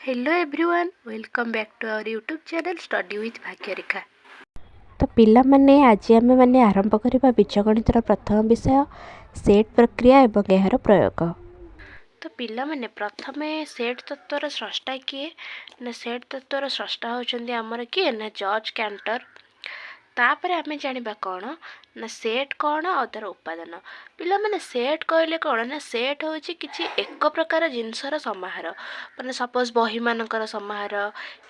Hello everyone welcome back to our YouTube channel study with Bhagyarekha. तो पिलामाने आज आमे माने आरंभ करबा बीजगणितर प्रथम विषय सेट प्रक्रिया एवं एହାର प्रयोग। तो पिला माने प्रथमे सेट तत्वर स्रष्टा किए ना सेट तत्वर स्रष्टा होचंदी हमर किए ना जॉर्ज कैंटर। तापर आमे जानिबा कोन ना सेट कोन और तार उपादान। पिला माने सेट कहले कोन ना सेट होची किछि एक प्रकार जिनसर समाहार माने सपोज बही मानकर समाहार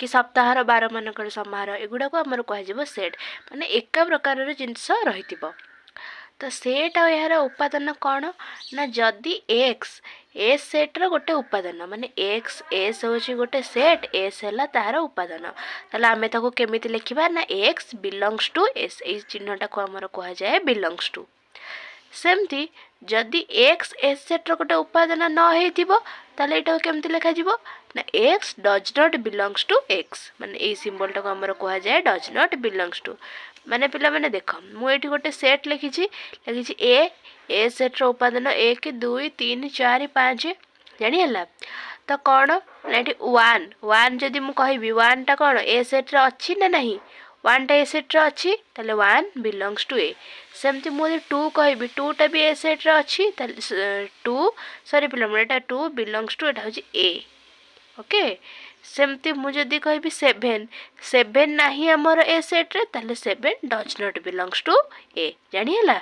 कि सप्ताहर बार मानकर समाहार एगुडा को हमर कह जिवो सेट माने एक प्रकार जिनस रहितिबो। तो सेट आ यार उपादान कौन ना जदि एक्स एस सेट्र गोटे उपादान माने एक्स एस हूँ गोटे सेट एस है तार उपादान ताला आमे ताको केमिति लिखिबा ना एक्स बिलंग्स टू एस ए चिन्हटा को हमर कह जाए बिलंग्स टू। सेमती जदि एक्स एस सेट्र गोटे उपादान न हेतिबो ताले एटा केमिति लिखा जिवो ना X does not belongs to X माने ए सिंबलटा को हमर कह जाए डज नॉट बिलंग्स टू। माने पिला माने देख मुझे गोटे सेट लिखी ए सेट्र उपादान 1 2 3 4 5 जानीला। तो कौन ना ये वन वन जदि मुझे कहबी वन टा कौन ए सेट्रे अच्छी ना नहीं वन टा ए सेट्रे अच्छी ताले वन बिलंग्स टू ए। सेमती मुझे टू कहबी टू टा भी ए सेट्रे अच्छी टू सॉरी पिला माने टू बिलंग्स टू एटा हूँ ए ओके। सेमती मुझे कहबी सेभेन सेभेन नाही आमर ए सेट्रे ताले seven does not belongs to ए जानीला।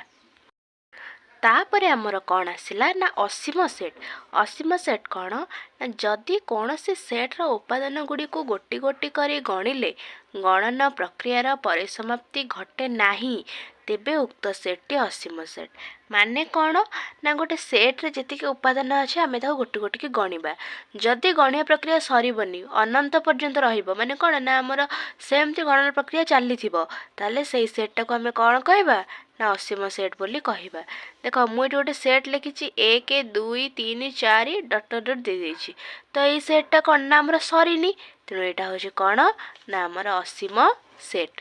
तापर आमर कौन आसला ना असीम सेट। असीम सेट कौन ना जदि कौन से सेट्र उपादान गुड़ी को गोटी गोटी करी गणिले गणन प्रक्रियार परिसमाप्ति घटे नाही तेबे उक्त सेट्टी असीम सेट। माने कौन ना गोटे सेट्रे जी उपादान अच्छे आम गोटी गोटी की गणिबा जदि गणिया प्रक्रिया सरबनी अनंत पर्यंत रहिबो माने कौन ना आमर सेमती गणन प्रक्रिया चली ताले से सेट्टा को आम कौन कहबा ना असीम सेट बोली कहबा। देख मुझे गोटे सेट लिखी 1 2 3 4 डट डट दे देछि तो ये सेट्टा कौन ना आमर सरीनी तेणु यहाँ हूँ कौन ना आमर असीम सेट।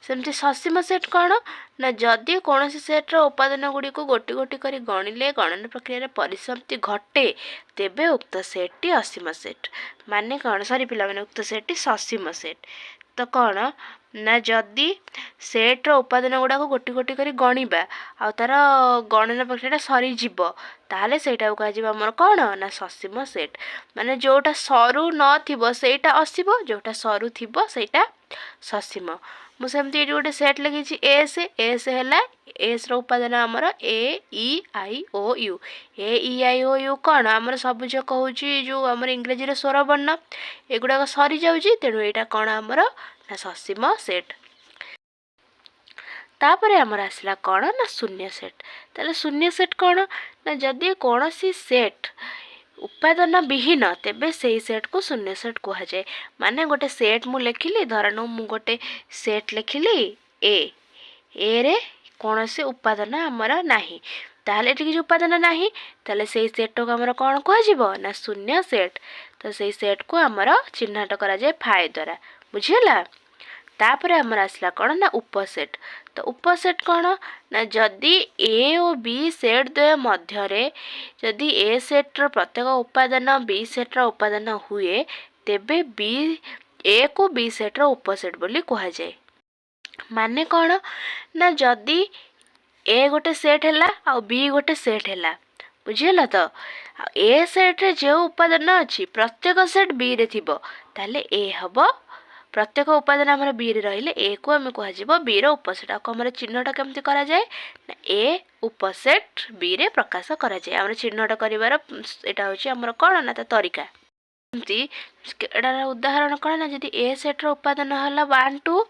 सेमती ससीम सेट कौन ना जदि कौन सेट्र उपादान गुड़ी को गोटी गोटी करी गणिले गणन प्रक्रिया परिसमाप्ति घटे तेबे उक्त सेट्टी असीम सेट। माने कौन सॉरी पिला माने उक्त सेट्टी ससीम सेट। तो कौन ना जदि सेट्र उपादान गुड़ा को गोटी गोटी करी गणिबा आ तार गणन प्रक्रिया सरीजिव ताहले सेटा कह आमर कौन ना ससीम सेट। माने जोटा सरू न सेटा असीम जोटा सरू थिबो सेटा ससीम। मुझे गोटे सेट लिखी एस एस है एस उपादान आमर ए ई आई ओ U A E I O you कौन आमर सबुजक हूँ जो आम इंग्रेजी स्वर वर्ण एगुड़ाक सरी जाऊँगी तेणु यहाँ कौन आमर ना ससीम सेट। तापर आमर आसला कौन ना शून्य सेट। ताले शून्य सेट कौन ना जदि कौन सी सेट उपादान विहीन तेबे से सेट को शून्य सेट कह जाए। माने गोटे सेट मु लिखिली धरन मु गोटे सेट लिखिली ए रे कौन से उपादान आमर नाही ताहले किसी उपादान नाही ताहले से सेट को आमर कौन कह ना शून्य सेट। तो से सेट को आमर चिन्हट करा जाए फाए द्वारा बुझीगला। तापर आमर आसला कौन ना उपसेट। तो उपसेट कौन ना जदि ए और बी सेट द्वय मध्य जदि ए सेट्र प्रत्येक उपादान बी सेट्र उपादान हुए तेबे बी ए को बी सेट्र उपसेट बोली कह जाए। माने कौन ना जदि ए गोटे सेट है आ बी गोटे सेट है बुझीगला। तो ए सेट्रे जो उपादान अच्छी प्रत्येक सेट बी रे थिबो ताले ए हबो प्रत्येक उपादान आम बी रे ए को आम कह बी उपसेट आम चिन्हटा केमती करा जाए ना ए उपसेट बी रे प्रकाश करा जाए। आम चिन्हट कर यहाँ हूँ कौन ना तरीका एटार उदाहरण कौन ना जदि ए सेट्र उपादान है 1 2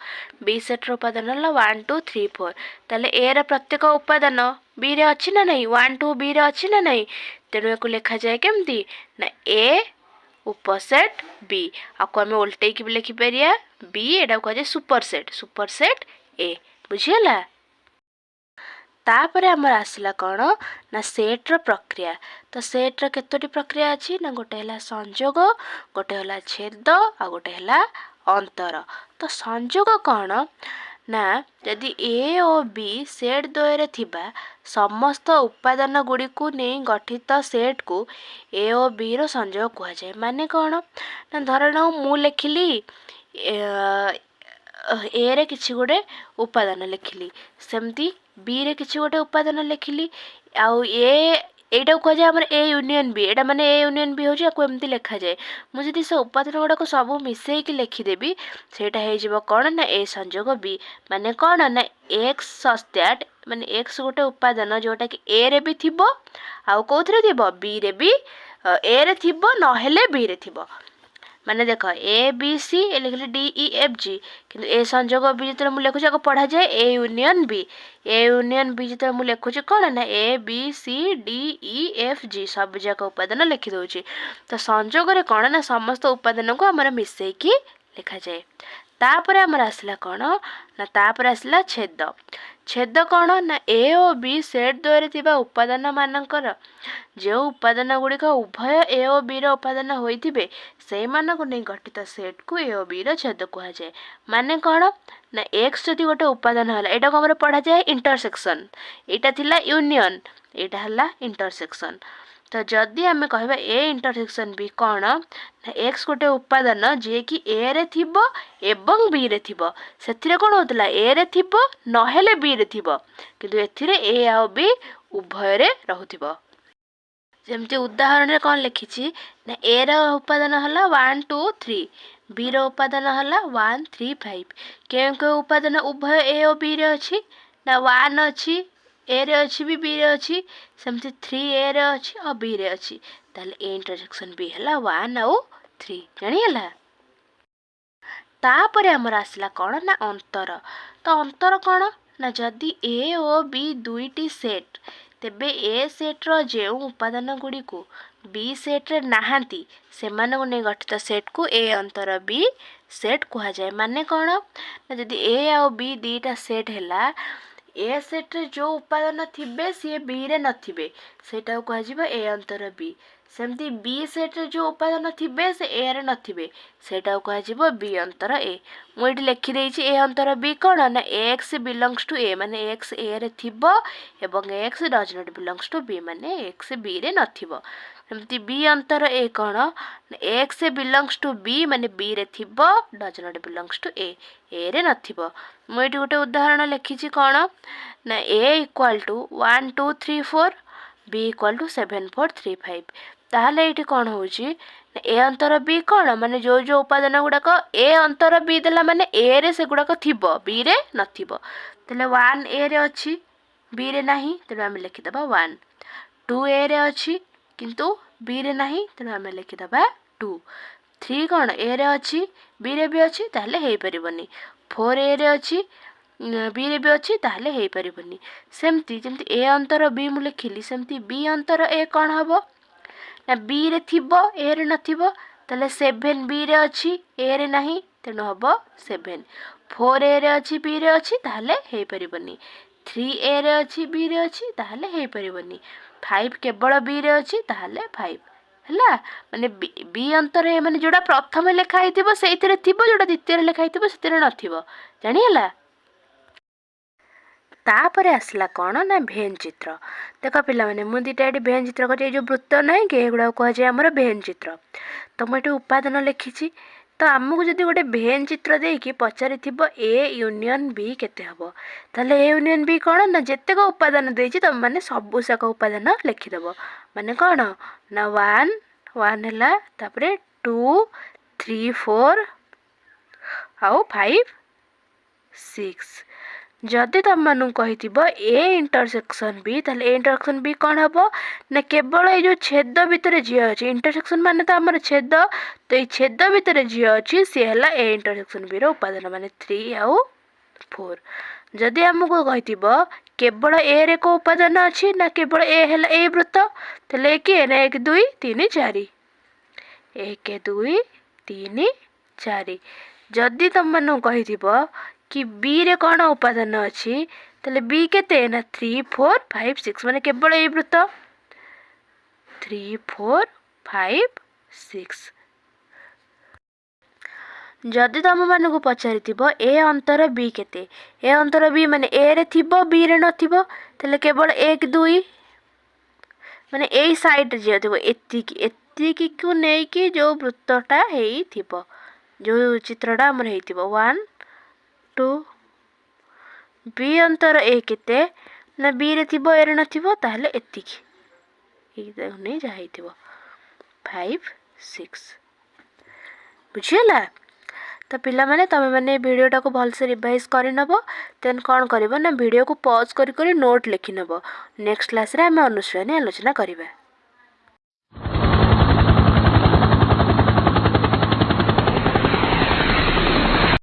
बी सेट्र उपादान है 1 2 3 4 ताले ए रे प्रत्येक उपादान बी रे अच्छी ना नहीं 1 2 बी रे अच्छी ना नहीं तेणु या लिखा जाए केमती ना ए उपसेट बी आपको आम उल्टे भी लिखिपर बी एटा कह जाए सुपर सेट ए बुझीगला। तापर आमर आसला कौन ना सेट्र प्रक्रिया। तो सेट्र केतोटी प्रक्रिया अच्छी ना गोटे है संजोग गोटे है छेद आ गोटे है अंतर। तो संजोग कौन ନା ଯଦି ଏ ଓ ବି ସେଟ୍ ଦ୍ୱୟରେ ଥିବା ସମସ୍ତ ଉପାଦାନ ଗୁଡ଼ିକୁ ନେଇ ଗଠିତ ସେଟ୍କୁ ଏ ଓ ବିର ସଂଯୋଗ କୁହାଯାଏ। ମାନେ କ'ଣ ନା ଧରଣ ମୁଁ ଲେଖିଲି ଏରେ କିଛି ଗୋଟେ ଉପାଦାନ ଲେଖିଲି, ସେମିତି ବିରେ କିଛି ଗୋଟେ ଉପାଦାନ ଲେଖିଲି, ଆଉ ଏଇଟାକୁ କୁହାଯାଏ ଆମର ଏ ୟୁନିୟନ୍ ବି। ଏଇଟା ମାନେ ଏ ୟୁନିୟନ୍ ବି ହେଉଛି, ଆକୁ ଏମିତି ଲେଖାଯାଏ। ମୁଁ ଯଦି ସେ ଉପାଦାନ ଗୁଡ଼ାକୁ ସବୁ ମିଶାଇକି ଲେଖିଦେବି ସେଇଟା ହେଇଯିବ କ'ଣ ନା ଏ ସଂଯୋଗ ବି। ମାନେ କ'ଣ ନା ଏକ୍ସ ସଚ୍ ଦ୍ୟାଟ୍, ମାନେ ଏକ୍ସ ଗୋଟେ ଉପାଦାନ ଯେଉଁଟାକି ଏରେ ବି ଥିବ ଆଉ କେଉଁଥିରେ ଥିବ ବିରେ ବି, ଏରେ ଥିବ ନହେଲେ ବିରେ ଥିବ। ମାନେ ଦେଖ ଏ ବି ସି ଲେଖିଲେ ଡି ଇ ଏଫ୍ ଜି, କିନ୍ତୁ ଏ ସଂଯୋଗ ବି ଯେତେବେଳେ ମୁଁ ଲେଖୁଛି ଆକୁ ପଢ଼ାଯାଏ ଏ ୟୁନିୟନ୍ ବି। ଏ ୟୁନିୟନ୍ ବି ଯେତେବେଳେ ମୁଁ ଲେଖୁଛି କ'ଣ ନା A B C D E F G ସବୁଯାକ ଉପାଦାନ ଲେଖିଦେଉଛି। ତ ସଂଯୋଗରେ କ'ଣ ନା ସମସ୍ତ ଉପାଦାନକୁ ଆମର ମିଶାଇକି ଲେଖାଯାଏ। ତାପରେ ଆମର ଆସିଲା କ'ଣ ନା ତାପରେ ଆସିଲା ଛେଦ। ଛେଦ କ'ଣ ନା ଏ ଓ ବି ସେଟ୍ ଦ୍ୱୟରେ ଥିବା ଉପାଦାନମାନଙ୍କର ଯେଉଁ ଉପାଦାନ ଗୁଡ଼ିକ ଉଭୟ ଏ ଓ ବିର ଉପାଦାନ ହୋଇଥିବେ ସେଇମାନଙ୍କୁ ନେଇ ଗଠିତ ସେଟ୍କୁ ଏ ଓ ବିର ଛେଦ କୁହାଯାଏ। ମାନେ କ'ଣ ନା ଏକ୍ସ ଯଦି ଗୋଟେ ଉପାଦାନ ହେଲା, ଏଇଟାକୁ ଆମର ପଢ଼ାଯାଏ ଇଣ୍ଟରସେକ୍ସନ୍। ଏଇଟା ଥିଲା ୟୁନିୟନ୍, ଏଇଟା ହେଲା ଇଣ୍ଟରସେକ୍ସନ୍। ତ ଯଦି ଆମେ କହିବା ଏ ଇଣ୍ଟରସେକ୍ସନ୍ ବି କ'ଣ ନା ଏକ୍ସ ଗୋଟେ ଉପାଦାନ ଯିଏକି ଏରେ ଥିବ ଏବଂ ବିରେ ଥିବ। ସେଥିରେ କ'ଣ ହେଉଥିଲା ଏରେ ଥିବ ନହେଲେ ବିରେ ଥିବ, କିନ୍ତୁ ଏଥିରେ ଏ ଆଉ ବି ଉଭୟରେ ରହୁଥିବ। ଯେମିତି ଉଦାହରଣରେ କ'ଣ ଲେଖିଛି ନା ଏର ଉପାଦାନ ହେଲା 1 2 3, ବିର ଉପାଦାନ ହେଲା 1 3 5। କେଉଁ କେଉଁ ଉପାଦାନ ଉଭୟ ଏ ଓ ବିରେ ଅଛି ନା 1 ଅଛି ଏରେ ଅଛି ବି ବିରେ ଅଛି, ସେମିତି 3 ଏରେ ଅଛି ଆଉ ବିରେ ଅଛି। ତାହେଲେ ଏ ଇଣ୍ଟରସେକ୍ସନ୍ ବି ହେଲା 1 ଆଉ 3, ଜାଣିହେଲା। ତାପରେ ଆମର ଆସିଲା କ'ଣ ନା ଅନ୍ତର। ତ ଅନ୍ତର କ'ଣ ନା ଯଦି ଏ ଓ ବି ଦୁଇଟି ସେଟ୍, ତେବେ ଏ ସେଟ୍ର ଯେଉଁ ଉପାଦାନ ଗୁଡ଼ିକୁ ବି ସେଟ୍ରେ ନାହାନ୍ତି ସେମାନଙ୍କୁ ନେଇ ଗଠିତ ସେଟ୍କୁ ଏ ଅନ୍ତର ବି ସେଟ୍ କୁହାଯାଏ। ମାନେ କ'ଣ ନା ଯଦି ଏ ଆଉ ବି ଦୁଇଟା ସେଟ୍ ହେଲା, ଏ ସେଟ୍ରେ ଯେଉଁ ଉପାଦାନ ଥିବେ ସିଏ ବିରେ ନଥିବେ ସେଇଟାକୁ କୁହାଯିବ ଏ ଅନ୍ତର ବି। ସେମିତି ବି ସେଟ୍ରେ ଯେଉଁ ଉପାଦାନ ଥିବେ ସେ ଏରେ ନଥିବେ ସେଇଟାକୁ କୁହାଯିବ ବି ଅନ୍ତର ଏ। ମୁଁ ଏଇଠି ଲେଖିଦେଇଛି ଏ ଅନ୍ତର ବି କ'ଣ ନା ଏକ୍ସ ବିଲଙ୍ଗସ୍ ଟୁ ଏ, ମାନେ ଏକ୍ସ ଏରେ ଥିବ ଏବଂ X does not belongs to B, ମାନେ ଏକ୍ସ ବିରେ ନଥିବ। ସେମିତି ବି ଅନ୍ତର ଏ କ'ଣ ନା ଏକ୍ସ ବିଲଙ୍ଗସ୍ ଟୁ ବି, ମାନେ ବିରେ ଥିବ ଡଜ୍ ନଟ୍ ବିଲଙ୍ଗସ୍ ଟୁ ଏରେ ନଥିବ। ମୁଁ ଏଇଠି ଗୋଟେ ଉଦାହରଣ ଲେଖିଛି କ'ଣ ନା A equal to 1 2 3 4, B equal to 7 4 3 5। ତାହେଲେ ଏଇଠି କ'ଣ ହେଉଛି ନା ଏ ଅନ୍ତର ବି କ'ଣ ମାନେ ଯେଉଁ ଉପାଦାନ ଗୁଡ଼ାକ ଏ ଅନ୍ତର ବି ଦେଲା ମାନେ ଏରେ ସେଗୁଡ଼ାକ ଥିବ ବିରେ ନଥିବ। ତାହେଲେ 1 ଏରେ ଅଛି ବିରେ ନାହିଁ, ତେଣୁ ଆମେ ଲେଖିଦେବା 1। 2 ଏରେ ଅଛି କିନ୍ତୁ ବିରେ ନାହିଁ, ତେଣୁ ଆମେ ଲେଖିଦେବା 2। 3 କ'ଣ ଏରେ ଅଛି ବିରେ ବି ଅଛି, ତାହେଲେ ହେଇପାରିବନି। 4 ଏରେ ଅଛି ବିରେ ବି ଅଛି, ତାହେଲେ ହେଇପାରିବନି। ସେମିତି ଯେମିତି ଏ ଅନ୍ତର ବି ମୁଁ ଲେଖିଲି, ସେମିତି ବି ଅନ୍ତର ଏ କ'ଣ ହେବ ନା ବିରେ ଥିବ ଏରେ ନଥିବ। ତାହେଲେ 7 ବିରେ ଅଛି ଏରେ ନାହିଁ, ତେଣୁ ହେବ 7। 4 ଏରେ ଅଛି ବିରେ ଅଛି, ତାହେଲେ ହେଇପାରିବନି। 3 ଏରେ ଅଛି ବିରେ ଅଛି, ତାହେଲେ ହେଇପାରିବନି। 5 କେବଳ ବିରେ ଅଛି, ତାହେଲେ 5 ହେଲା। ମାନେ ବି ଅନ୍ତର ଏ ମାନେ ଯେଉଁଟା ପ୍ରଥମେ ଲେଖା ହେଇଥିବ ସେଇଥିରେ ଥିବ, ଯେଉଁଟା ଦ୍ୱିତୀୟରେ ଲେଖା ହେଇଥିବ ସେଥିରେ ନଥିବ, ଜାଣିହେଲା। ତାପରେ ଆସିଲା କ'ଣ ନା ଭେନ୍ ଚିତ୍ର। ଦେଖ ପିଲାମାନେ ମୁଁ ଦୁଇଟା ଏଠି ଭେନ୍ ଚିତ୍ର କରିଛି, ଏଇ ଯେଉଁ ବୃତ୍ତ ନାହିଁ କି ଏଗୁଡ଼ାକୁ କୁହାଯାଏ ଆମର ଭେନ୍ ଚିତ୍ର। ତ ମୁଁ ଏଠି ଉପାଦାନ ଲେଖିଛି। ତ ଆମକୁ ଯଦି ଗୋଟେ ଭେନ୍ ଚିତ୍ର ଦେଇକି ପଚାରିଥିବ ଏ ୟୁନିୟନ୍ ବି କେତେ ହେବ, ତାହେଲେ ଏ ୟୁନିୟନ୍ ବି କ'ଣ ନା ଯେତେକ ଉପାଦାନ ଦେଇଛି ତୁମେମାନେ ସବୁଯାକ ଉପାଦାନ ଲେଖିଦେବ। ମାନେ କ'ଣ ନା 1 ହେଲା, ତାପରେ 2 3 4 ଆଉ 5 6। ଯଦି ତୁମମାନଙ୍କୁ କହିଥିବ ଏ ଇଣ୍ଟରସେକ୍ସନ୍ ବି, ତାହେଲେ ଏ ଇଣ୍ଟରସେକ୍ସନ୍ ବି କ'ଣ ହେବ ନା କେବଳ ଏଇ ଯେଉଁ ଛେଦ ଭିତରେ ଝିଅ ଅଛି, ଇଣ୍ଟରସେକ୍ସନ୍ ମାନେ ତ ଆମର ଛେଦ, ତ ଏଇ ଛେଦ ଭିତରେ ଝିଅ ଅଛି ସିଏ ହେଲା ଏ ଇଣ୍ଟରସେକ୍ସନ୍ ବିର ଉପାଦାନ, ମାନେ 3 ଆଉ 4। ଯଦି ଆମକୁ କହିଥିବ କେବଳ ଏରେ କେଉଁ ଉପାଦାନ ଅଛି ନା କେବଳ ଏ ହେଲା ଏଇ ବୃତ୍ତ, ତାହେଲେ କିଏ ନା 1 2 3 4, 1 2 3 4। ଯଦି ତୁମମାନଙ୍କୁ କହିଥିବ କି ବିରେ କ'ଣ ଉପାଦାନ ଅଛି, ତାହେଲେ ବି କେତେ ନା 3 4 5 6, ମାନେ କେବଳ ଏଇ ବୃତ୍ତ 3 4 5 6। जदि तुमମାନଙ୍କୁ ପଚାରିଥିବ ଏ ଅନ୍ତର b କେତେ, ଏ ଅନ୍ତର b ମାନେ a ରେ ଥିବ b ରେ ନଥିବ, ତାହେଲେ କେବଳ 1 2 ମାନେ ଏଇ ସାଇଡ଼୍ରେ ଯିଏ ଥିବ ଏତିକିକୁ ନେଇକି ଯେଉଁ ବୃତ୍ତଟା ହେଇଥିବ, ଯେଉଁ ଚିତ୍ରଟା ଆମର ହେଇଥିବ 1 2 b ଅନ୍ତର a କେତେ ନା b ରେ ଥିବ a ରେ ନଥିବ, ତାହେଲେ ଏତିକି ଏଇଟାକୁ ନେଇ ଯାହା ହେଇଥିବ 5 6 ବୁଝିହେଲା। ତ ପିଲାମାନେ ତମେମାନେ ଭିଡ଼ିଓଟାକୁ ଭଲସେ ରିଭାଇଜ୍ କରିନେବ। ଦେନ୍ କ'ଣ କରିବ ନା ଭିଡ଼ିଓକୁ ପଜ୍ କରି ନୋଟ୍ ଲେଖିନେବ। ନେକ୍ସଟ କ୍ଲାସ୍ରେ ଆମେ ଅନୁଶୀଳନୀ ଆଲୋଚନା କରିବା।